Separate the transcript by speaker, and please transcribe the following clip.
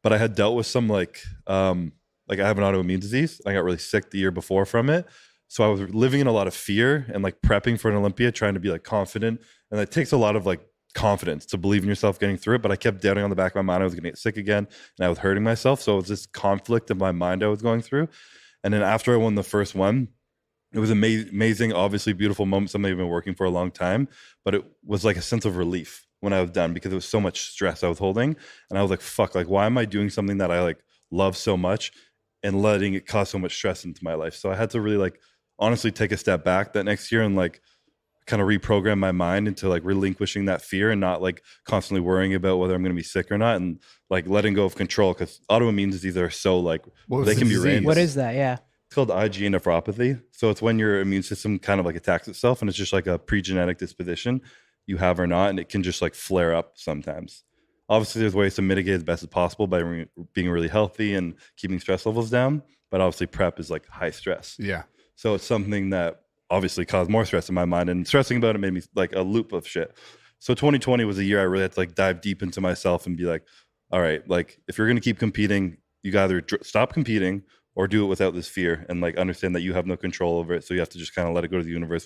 Speaker 1: but I had dealt with some like I have an autoimmune disease. I got really sick the year before from it. So I was living in a lot of fear and like prepping for an Olympia, trying to be like confident. And it takes a lot of like confidence to believe in yourself getting through it. But I kept doubting on the back of my mind I was going to get sick again and I was hurting myself. So it was this conflict of my mind I was going through. And then after I won the first one, it was amazing, obviously beautiful moment, something I've been working for a long time, but it was like a sense of relief when I was done because it was so much stress I was holding. And I was like, fuck, like, why am I doing something that I like love so much and letting it cause so much stress into my life? So I had to really like honestly take a step back that next year and like kind of reprogram my mind into like relinquishing that fear and not like constantly worrying about whether I'm going to be sick or not, and like letting go of control, because autoimmune diseases are so like they can be random.
Speaker 2: What is that? Yeah.
Speaker 1: It's called IgA nephropathy. So it's when your immune system kind of like attacks itself, and it's just like a pre-genetic disposition you have or not, and it can just like flare up sometimes. Obviously, there's ways to mitigate as best as possible by being really healthy and keeping stress levels down. But obviously, prep is like high stress.
Speaker 3: Yeah.
Speaker 1: So it's something that obviously caused more stress in my mind, and stressing about it made me like a loop of shit. So 2020 was a year I really had to like dive deep into myself and be like, all right, like if you're going to keep competing, you got either stop competing or do it without this fear and like understand that you have no control over it. So you have to just kind of let it go to the universe.